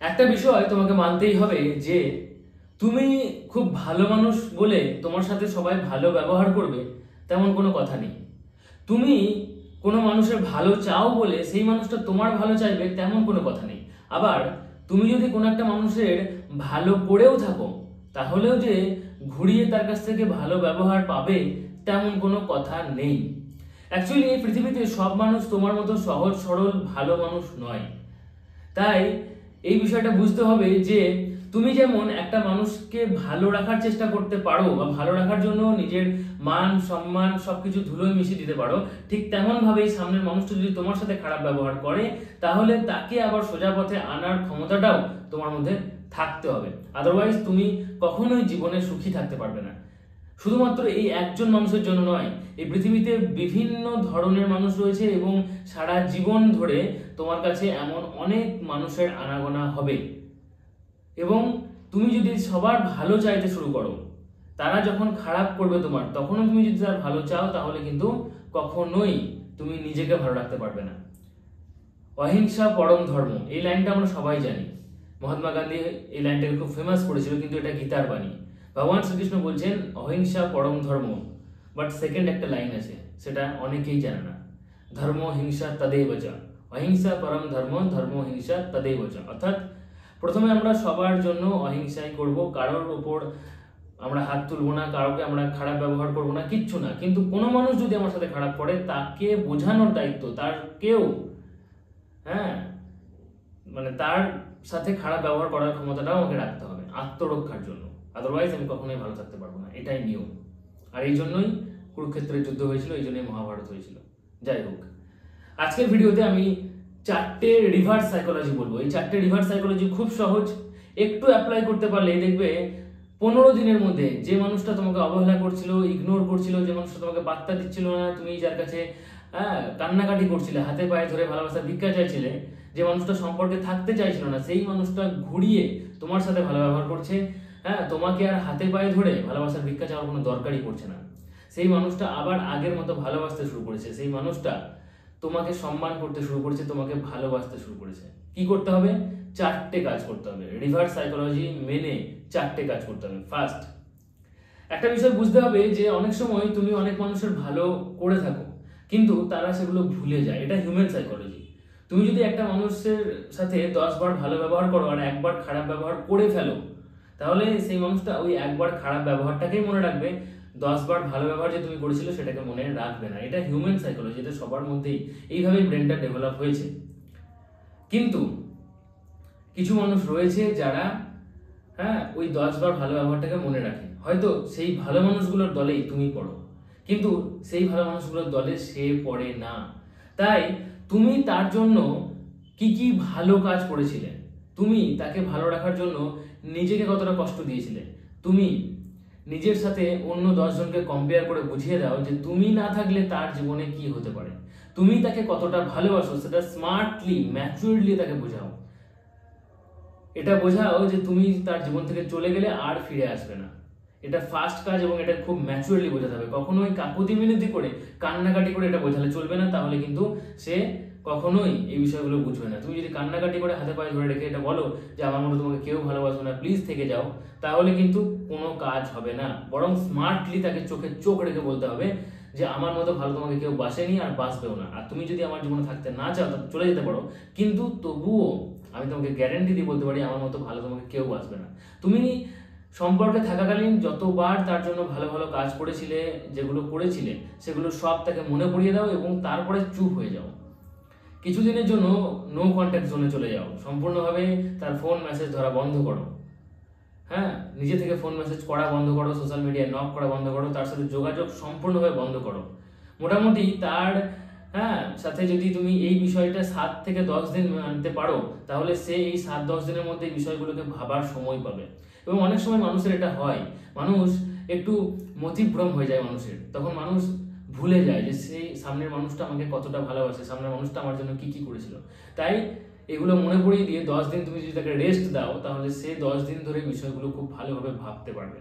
একটা বিষয় তোমাকে মানতেই হবে যে তুমি খুব ভালো মানুষ বলে তোমার সাথে সবাই ভালো ব্যবহার করবে তেমন কোনো কথা নেই। তুমি কোনো মানুষের ভালো চাও বলে সেই মানুষটা তোমার ভালো চাইবে তেমন কোনো কথা নেই। আবার তুমি যদি কোনো একটা মানুষের ভালো করেও থাকো তাহলেও যে ঘুরিয়ে তার কাছ থেকে ভালো ব্যবহার পাবে তেমন কোনো কথা নেই। অ্যাকচুয়ালি এই পৃথিবীতে সব মানুষ তোমার মতো সহজ সরল ভালো মানুষ নয়। তাই এই বিষয়টা বুঝতে হবে যে তুমি যেমন একটা মানুষকে ভালো রাখার চেষ্টা করতে পারো বা ভালো রাখার জন্য নিজের মান সম্মান সবকিছু ধুলোয় মিশিয়ে দিতে পারো, ঠিক তেমন ভাবেই সামনের মানুষটা যদি তোমার সাথে খারাপ ব্যবহার করে তাহলে তাকে আবার সোজা পথে আনার ক্ষমতাটাও তোমার মধ্যে থাকতে হবে। আদারওয়াইজ তুমি কখনোই জীবনে সুখী থাকতে পারবে না। শুধুমাত্র এই একজন মানুষের জন্য নয়, এই পৃথিবীতে বিভিন্ন ধরনের মানুষ রয়েছে এবং সারা জীবন ধরে তোমার কাছে এমন অনেক মানুষের আনাগোনা হবে। এবং তুমি যদি সবার ভালো চাইতে শুরু করো, তারা যখন খারাপ করবে তোমার, তখনও তুমি যদি তার ভালো চাও তাহলে কিন্তু কখনোই তুমি নিজেকে ভালো রাখতে পারবে না। অহিংসা পরম ধর্ম, এই লাইনটা আমরা সবাই জানি। মহাত্মা গান্ধী এই লাইনটাকে খুব ফেমাস করেছিল, কিন্তু এটা গীতার বাণী। ভগবান শ্রীকৃষ্ণ বলছেন অহিংসা পরম ধর্ম, বাট সেকেন্ড একটা লাইন আছে, সেটা অনেকেই জানে না। ধর্ম হিংসা তদেব চ, অহিংসা পরম ধর্ম, ধর্ম হিংসা তদেব চ। অর্থাৎ প্রথমে আমরা সবার জন্য অহিংসাই করব, কারোর উপর আমরা হাত তুলবো না, কারোকে আমরা খারাপ ব্যবহার করবো না, কিচ্ছু না। কিন্তু কোনো মানুষ যদি আমার সাথে খারাপ করে তাকে বোঝানোর দায়িত্ব তার কেউ, মানে তার সাথে খারাপ ব্যবহার করার ক্ষমতাটাও আমাকে রাখতে হবে আত্মরক্ষার জন্য। আদারওয়াইজ আমি কখনোই ভালো থাকতে পারবো না, এটাই নিয়ম। আর এই জন্যই কুরুক্ষেত্রের যুদ্ধ হয়েছিল, এই জন্যই মহাভারত হয়েছিল। যাই হোক, আজকের ভিডিওতে আমি 4টে রিভার্স সাইকোলজি বলবো। এই 4টে রিভার্স সাইকোলজি খুব সহজ, একটু অ্যাপ্লাই করতে পারলেই দেখবে 15 দিনের মধ্যে যে মানুষটা তোমাকে অবহেলা করছিল, ইগনোর করছিল, যে মানুষটা তোমাকে পাত্তা দিচ্ছিল না, তুমি যার কাছে কান্নাকাটি করছিলে, হাতে পায়ে ধরে ভালোবাসা ভিক্ষা চাইছিলে, যে মানুষটা সম্পর্কে থাকতে চাইছিল না, সেই মানুষটা ঘুরিয়ে তোমার সাথে ভালো ব্যবহার করছে। তোমাকে আর হাতে পায়ে ধরে ভালোবাসার ভিক্ষা চাওয়ার কোনো দরকারই পড়ছে না। সেই মানুষটা আবার আগের মতো ভালোবাসতে শুরু করেছে, সেই মানুষটা তোমাকে সম্মান করতে শুরু করেছে, তোমাকে ভালোবাসতে শুরু করেছে। কি করতে হবে? 4টে কাজ করতে হবে। রিভার্স সাইকোলজি মেনে 4টে কাজ করতে হবে। ফার্স্ট, একটা বিষয় বুঝতে হবে যে অনেক সময় তুমি অনেক মানুষের ভালো করে থাকো কিন্তু তারা সেগুলো ভুলে যায়। এটা হিউম্যান সাইকোলজি। তুমি যদি একটা মানুষের সাথে 10 বার ভালো ব্যবহার করো আর একবার খারাপ ব্যবহার করে ফেলো, তাহলে সেই মানুষটা ওই একবার খারাপ ব্যবহারটাকেই মনে রাখবে, 10 বার ভালো ব্যবহার যে তুমি করেছিলে সেটাকে মনে রাখবে না। এটা হিউম্যান সাইকোলজি, এটা সবার মধ্যেই এইভাবেই ব্রেনটা ডেভেলপ হয়েছে। কিন্তু কিছু মানুষ রয়েছে যারা ওই 10 বার ভালো ব্যবহারটাকে মনে রাখে। হয়তো সেই ভালো মানুষগুলোর দলেই তুমি পড়ো, কিন্তু সেই ভালো মানুষগুলোর দলে সে পড়ে না। তাই তুমি তার জন্য কি কি ভালো কাজ করেছিলে, তুমি তাকে ভালো রাখার জন্য নিজেকে কতটা কষ্ট দিয়েছিলে, তুমি নিজের সাথে অন্য 10 জনকে কম্পেয়ার করে বুঝিয়ে দাও যে তুমি না থাকলে তার জীবনে কি হতে পারে। তুমি তাকে কতটা ভালোবাসো সেটা স্মার্টলি ম্যাচুরলি তাকে বোঝাও। এটা বোঝাও যে তুমি তার জীবন থেকে চলে গেলে আর ফিরে আসবে না। এটা ফার্স্ট কাজ এবং এটা খুব ম্যাচুরলি বোঝাতে হবে। কখনোই কাকুতি মিনতি করে কান্নাকাটি করে এটা বোঝালে চলবে না, তাহলে কিন্তু সে কখনোই এই বিষয়গুলো বুঝবে না। তুমি যদি কান্নাকাটি করে হাতে পায়ে ধরে রেখে এটা বলো যে আমার মতো তোমাকে কেউ ভালোবাসবে না, প্লিজ থেকে যাও, তাহলে কিন্তু কোনো কাজ হবে না। বরং স্মার্টলি তাকে চোখে চোখ রেখে বলতে হবে যে আমার মতো ভালো তোমাকে কেউ বাসেনি আর বাসবেও না, আর তুমি যদি আমার জীবনে থাকতে না চাও তাহলে চলে যেতে পারো, কিন্তু তবুও আমি তোমাকে গ্যারান্টি দিয়ে বলতে পারি আমার মতো ভালো তোমাকে কেউ বাসবে না। তুমি সম্পর্কে থাকাকালীন যতবার তার জন্য ভালো ভালো কাজ করেছিলে, যেগুলো করেছিলে সেগুলো সব তাকে মনে পড়িয়ে দাও এবং তারপরে চুপ হয়ে যাও। কিছুদিনের জন্য নো কন্ট্যাক্ট জোনে চলে যাও, সম্পূর্ণভাবে তার ফোন মেসেজ ধরা বন্ধ করো। নিজে থেকে ফোন মেসেজ করা বন্ধ করো, সোশ্যাল মিডিয়ায় নক করা বন্ধ করো, তার সাথে যোগাযোগ সম্পূর্ণভাবে বন্ধ করো। মোটামুটি তার সাথে যদি তুমি এই বিষয়টা 7 থেকে 10 দিন আনতে পারো, তাহলে সে এই 7-10 দিনের মধ্যে এই বিষয়গুলোকে ভাবার সময় পাবে। এবং অনেক সময় মানুষের এটা হয়, মানুষ একটু মতিভ্রম হয়ে যায় মানুষের, তখন মানুষ ভুলে যায় যে সেই সামনের মানুষটা আমাকে কতটা ভালোবাসে, সামনের মানুষটা আমার জন্য কি কি করেছিল। তাই এগুলো মনে পড়িয়ে দিয়ে 10 দিন তুমি যদি তাকে রেস্ট দাও, তাহলে সে 10 দিন ধরে বিষয়গুলো খুব ভালোভাবে ভাবতে পারবে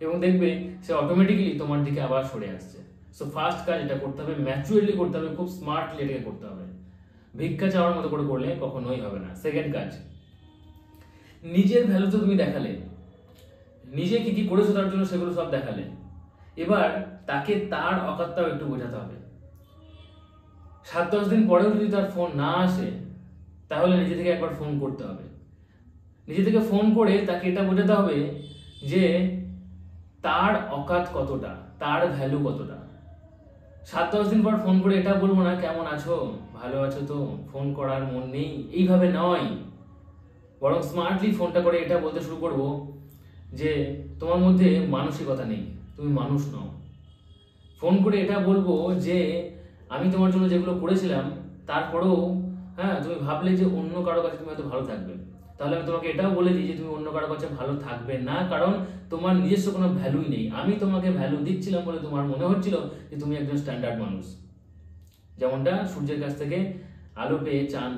এবং দেখবে সে অটোমেটিক্যালি তোমার দিকে আবার সরে আসছে। সো ফার্স্ট কাজ এটা করতে হবে, ম্যাচুরলি করতে হবে, খুব স্মার্টলি এটাকে করতে হবে। ভিক্ষা চাওয়ার মতো করে করলে কখনোই হবে না। সেকেন্ড কাজ, নিজের ভ্যালু তো তুমি দেখালে, নিজে কি কি করেছো তার জন্য সেগুলো সব দেখালে, এবার তাকে তার অকাতটাও একটু বোঝাতে হবে। 7-10 দিন পরেও যদি তার ফোন না আসে, তাহলে নিজে থেকে একবার ফোন করতে হবে। নিজে থেকে ফোন করে তাকে এটা বোঝাতে হবে যে তার অকাত কতটা, তার ভ্যালু কতটা। 7-10 দিন পর ফোন করে এটা বলবো না কেমন আছো, ভালো আছো তো, ফোন করার মন নেই, এইভাবে নয়। বরং স্মার্টলি ফোনটা করে এটা বলতে শুরু করবো যে তোমার মধ্যে মানসিকতা নেই, তুমি মানুষ নও। ফোন করে এটা বলবো যে আমি তোমার জন্য যেগুলো করেছিলাম তারপরেও তুমি ভাবলে যে অন্য কারো কাছে তুমি হয়তো ভালো থাকবে, তাহলে আমি তোমাকে এটাও বলে দিই যে তুমি অন্য কারো কাছে ভালো থাকবে না, কারণ তোমার নিজস্ব কোনো ভ্যালুই নেই। আমি তোমাকে ভ্যালু দিচ্ছিলাম বলে তোমার মনে হচ্ছিল যে তুমি একজন স্ট্যান্ডার্ড মানুষ। যেমনটা সূর্যের কাছ থেকে আলো পেয়ে চাঁদ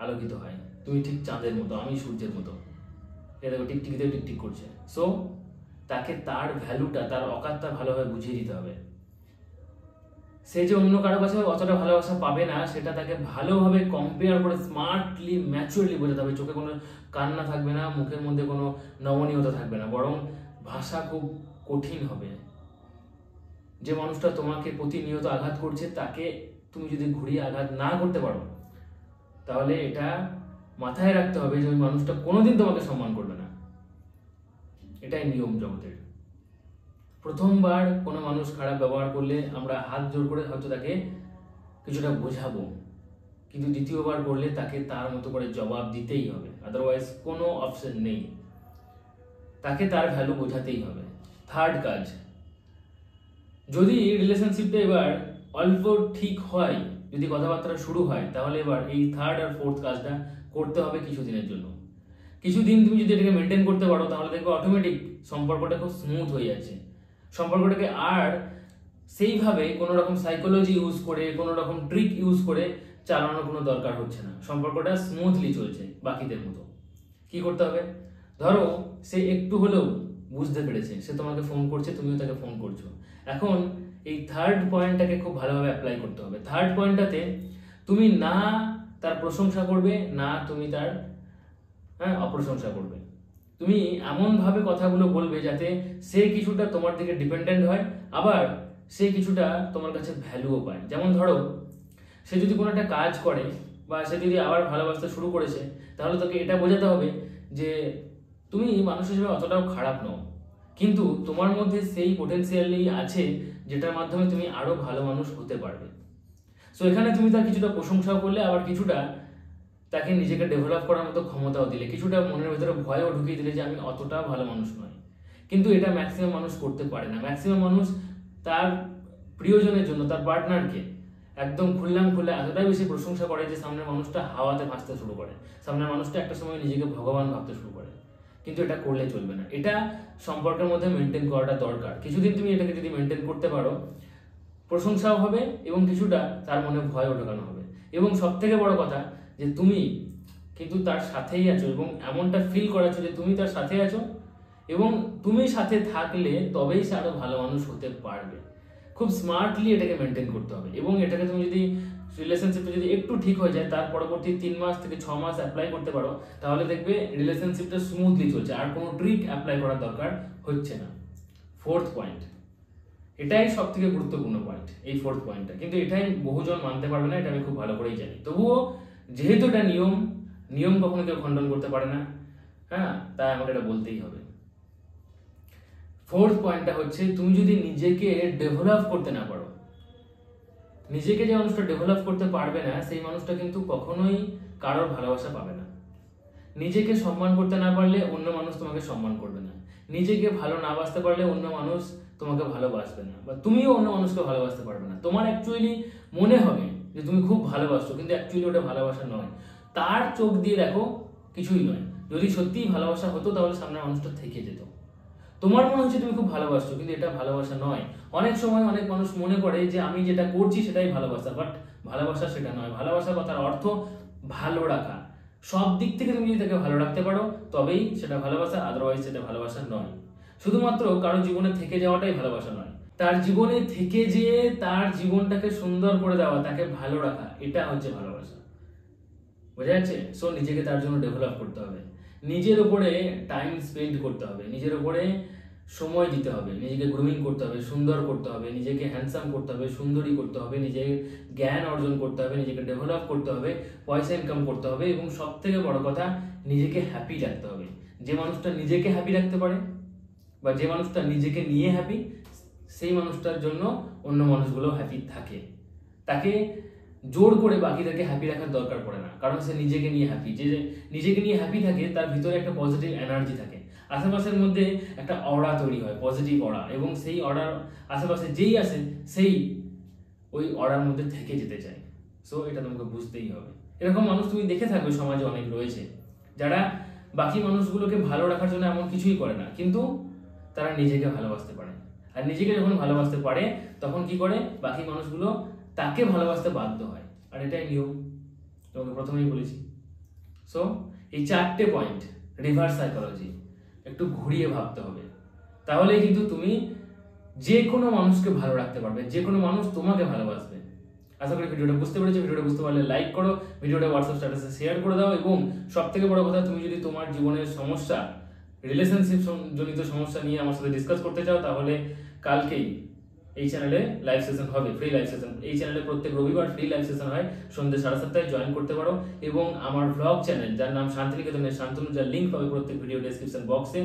আলোকিত হয়, তুমি ঠিক চাঁদের মতো, আমি সূর্যের মতো। এ দেখো টিকটিকিতে টিকটিক করছে। সো তাকে তার ভ্যালুটা, তার অকাতটা ভালোভাবে বুঝিয়ে দিতে হবে। সে যে অন্য কারো কাছে অতটা ভালোবাসা পাবে না, সেটা তাকে ভালোভাবে কম্পেয়ার করে স্মার্টলি ম্যাচুয়ারলি বোঝাতে হবে। চোখে কোনো কান্না থাকবে না, মুখের মধ্যে কোনো নমনীয়তা থাকবে না, বরং ভাষা খুব কঠিন হবে। যে মানুষটা তোমাকে প্রতিনিয়ত আঘাত করছে তাকে তুমি যদি ঘুরিয়ে আঘাত না করতে পারো, তাহলে এটা মাথায় রাখতে হবে যে ওই মানুষটা কোনোদিন তোমাকে সম্মান করবে না। এটাই নিয়ম জগতের। প্রথমবার কোনো মানুষ খারাপ ব্যবহার করলে আমরা হাত জোর করে হয়তো তাকে কিছুটা বোঝাবো, কিন্তু দ্বিতীয়বার করলে তাকে তার মতো করে জবাব দিতেই হবে, আদারওয়াইজ কোনো অপশন নেই। তাকে তার ভ্যালু বোঝাতেই হবে। থার্ড কাজ, যদি রিলেশনশিপটা এবার অল্প ঠিক হয়, যদি কথাবার্তা শুরু হয়, তাহলে এবার এই থার্ড আর ফোর্থ কাজটা করতে হবে কিছুদিনের জন্য। কিছুদিন তুমি যদি এটাকে মেনটেন করতে পারো, তাহলে দেখবে অটোমেটিক সম্পর্কটা খুব স্মুথ হয়ে যাচ্ছে। সম্পর্কটাকে আর সেইভাবে কোনো রকম সাইকোলজি ইউজ করে, কোনো রকম ট্রিক ইউজ করে চালানোর কোনো দরকার হচ্ছে না। সম্পর্কটা স্মুথলি চলছে বাকিদের মতো। কি করতে হবে? ধরো সে একটু হলেও বুঝতে পেরেছে, সে তোমাকে ফোন করছে, তুমিও তাকে ফোন করছো। এখন এই থার্ড পয়েন্টটাকে খুব ভালোভাবে অ্যাপ্লাই করতে হবে। থার্ড পয়েন্টটাতে তুমি না তার প্রশংসা করবে, না তুমি তার অপ্রশংসা করবে। তুমি এমনভাবে কথাগুলো বলবে যাতে সে কিছুটা তোমার দিকে ডিপেন্ডেন্ট হয়, আবার সে কিছুটা তোমার কাছে ভ্যালুও পায়। যেমন ধরো সে যদি কোনো একটা কাজ করে বা সে যদি আবার ভালোবাসতে শুরু করেছে, তাহলে তোকে এটা বোঝাতে হবে যে তুমি মানুষ হিসেবে অতটাও খারাপ নও, কিন্তু তোমার মধ্যে সেই পোটেনশিয়ালি আছে যেটার মাধ্যমে তুমি আরো ভালো মানুষ হতে পারবে। সো এখানে তুমি তার কিছুটা প্রশংসাও করলে, আবার কিছুটা তাকে নিজেকে ডেভেলপ করার মতো ক্ষমতাও দিলে, কিছুটা মনের ভেতরে ভয়ও ঢুকিয়ে দিলে যে আমি অতটা ভালো মানুষ নয়। কিন্তু এটা ম্যাক্সিমাম মানুষ করতে পারে না। ম্যাক্সিমাম মানুষ তার প্রিয়জনের জন্য, তার পার্টনারকে একদম খুললাম খুলে এতটাই বেশি প্রশংসা করে যে সামনের মানুষটা হাওয়াতে ভাসতে শুরু করে, সামনের মানুষটা একটা সময় নিজেকে ভগবান ভাবতে শুরু করে। কিন্তু এটা করলে চলবে না। এটা সম্পর্কের মধ্যে মেনটেন করাটা দরকার। কিছুদিন তুমি এটাকে যদি মেনটেন করতে পারো, প্রশংসাও হবে এবং কিছুটা তার মনে ভয়ও ঢোকানো হবে। এবং সব থেকে বড় কথা যে তুমি কিন্তু তার সাথেই আছো, এবং এমনটা ফিল করাচ্ছ যে তুমি তার সাথে আছো, এবং তুমি সাথে থাকলে তবেই সে আরো ভালো মানুষ হতে পারবে। খুব স্মার্টলি এটাকে মেনটেন করতে হবে। এবং এটাকে তুমি যদি রিলেশনশিপটা যদি একটু ঠিক হয়ে যায়, তার পরবর্তী 3 মাস থেকে 6 মাস অ্যাপ্লাই করতে পারো, তাহলে দেখবে রিলেশনশিপটা স্মুথলি চলছে, আর কোনো ট্রিক অ্যাপ্লাই করার দরকার হচ্ছে না। ফোর্থ পয়েন্ট, এটাই সব থেকে গুরুত্বপূর্ণ পয়েন্ট, এই ফোর্থ পয়েন্টটা। কিন্তু এটাই বহুজন মানতে পারবে না, এটা আমি খুব ভালো করেই জানি। তবুও যেহেতু এটা নিয়ম কখনো কেউ খণ্ডন করতে পারে না, তাই আমাকে এটা বলতেই হবে। ফোর্থ পয়েন্টটা হচ্ছে, তুমি যদি নিজেকে ডেভেলপ করতে না পারো, নিজেকে যে মানুষটা ডেভেলপ করতে পারবে না, সেই মানুষটা কিন্তু কখনোই কারোর ভালোবাসা পাবে না। নিজেকে সম্মান করতে না পারলে অন্য মানুষ তোমাকে সম্মান করবে না। নিজেকে ভালো না বাসতে পারলে অন্য মানুষ তোমাকে ভালোবাসবে না, বা তুমিও অন্য মানুষকে ভালোবাসতে পারবে না। তোমার অ্যাকচুয়ালি মনে হবে যে তুমি খুব ভালোবাসো, কিন্তু অ্যাকচুয়ালি ওটা ভালোবাসা নয়। তার চোখ দিয়ে দেখো কিছুই নয়। যদি সত্যিই ভালোবাসা হতো তাহলে সামনের মানুষটা থেকে যেত। তোমার মনে হচ্ছে তুমি খুব ভালোবাসছো, কিন্তু এটা ভালোবাসা নয়। অনেক সময় অনেক মানুষ মনে করে যে আমি যেটা করছি সেটাই ভালোবাসা, বাট ভালোবাসা সেটা নয়। ভালোবাসা কথার অর্থ ভালো রাখা। সব দিক থেকে তুমি যদি তাকে ভালো রাখতে পারো তবেই সেটা ভালোবাসা, আদারওয়াইজ সেটা ভালোবাসা নয়। শুধুমাত্র কারো জীবনে থেকে যাওয়াটাই ভালোবাসা নয়, তার জীবনে থেকে যেয়ে তার জীবনটাকে সুন্দর করে দেওয়া, তাকে ভালো রাখা, এটা হচ্ছে ভালোবাসা। বোঝা যাচ্ছে? সো নিজেকে তার জন্য ডেভেলপ করতে হবে। নিজের উপরে টাইম স্পেন্ড করতে হবে, নিজের উপরে সময় দিতে হবে, নিজেকে গ্রুমিং করতে হবে, সুন্দর করতে হবে, নিজেকে হ্যান্ডসাম করতে হবে, সুন্দরী করতে হবে, নিজের জ্ঞান অর্জন করতে হবে, নিজেকে ডেভেলপ করতে হবে, পয়সা ইনকাম করতে হবে এবং সব থেকে বড় কথা নিজেকে হ্যাপি রাখতে হবে। যে মানুষটা নিজেকে হ্যাপি রাখতে পারে বা যে মানুষটা নিজেকে নিয়ে হ্যাপি, সেই মানুষটার জন্য অন্য মানুষগুলো হ্যাপি থাকে। তাকে জোর করে বাকিদেরকে হ্যাপি রাখার দরকার পড়ে না, কারণ সে নিজেকে নিয়ে হ্যাপি। যে নিজেকে নিয়ে হ্যাপি থাকে তার ভিতরে একটা পজিটিভ এনার্জি থাকে, আশেপাশের মধ্যে একটা অরা তৈরি হয়, পজিটিভ অরা, এবং সেই অরার আশেপাশে যেই আসে সেই ওই অরার মধ্যে থেকে যেতে চায়। সো এটা তোমাকে বুঝতেই হবে। এরকম মানুষ তুমি দেখে থাকবে সমাজে অনেক রয়েছে, যারা বাকি মানুষগুলোকে ভালো রাখার জন্য এমন কিছুই করে না, কিন্তু তারা নিজেকে ভালোবাসতে পারে। আর নিজেকে যখন ভালোবাসতে পারে তখন কি করে, বাকি মানুষগুলো তাকে ভালোবাসতে বাধ্য হয়। আর এটাই নিয়ম, তোমাকে প্রথমেই বলেছি। সো এই 4টে পয়েন্ট রিভার্স সাইকোলজি একটু ঘুরিয়ে ভাবতে হবে, তাহলেই কিন্তু তুমি যে কোনো মানুষকে ভালো রাখতে পারবে, যে কোনো মানুষ তোমাকে ভালোবাসবে। আশা করি ভিডিওটা বুঝতে পেরেছো। ভিডিওটা বুঝতে পারলে লাইক করো, ভিডিওটা হোয়াটসঅ্যাপ স্ট্যাটাসে শেয়ার করে দাও, এবং সব থেকে বড় কথা, তুমি যদি তোমার জীবনের সমস্যা, রিলেশনশিপ জনিত সমস্যা নিয়ে আমার সাথে ডিসকাস করতে চাও, তাহলে কালকেই এই চ্যানেলে লাইভ সেশন হবে, ফ্রি লাইভ সেশন। এই চ্যানেলে প্রত্যেক রবিবার ফ্রি লাইভ সেশন হয় সন্ধ্যে 7:30টায়, জয়েন করতে পারো। এবং আমার ব্লগ চ্যানেল, যার নাম শান্তিনিকেতনের শান্তনু, যার লিঙ্ক পাবে প্রত্যেক ভিডিও ডেসক্রিপশন বক্সে,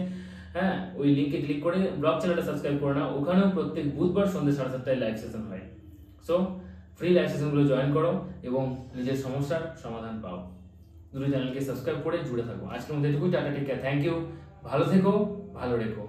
হ্যাঁ, ওই লিঙ্কে ক্লিক করে ব্লগ চ্যানেলটা সাবস্ক্রাইব করে নাও। ওখানেও প্রত্যেক বুধবার সন্ধ্যে 7:30টায় লাইভ সেশন হয়। সো ফ্রি লাইভ সেশনগুলো জয়েন করো এবং নিজের সমস্যার সমাধান পাও। দুটো চ্যানেলকে সাবস্ক্রাইব করে জুড়ে থাকো। আজকের মধ্যে এটুকুই, tata, take care, thank you, ভালো থেকো, ভালো রেখো।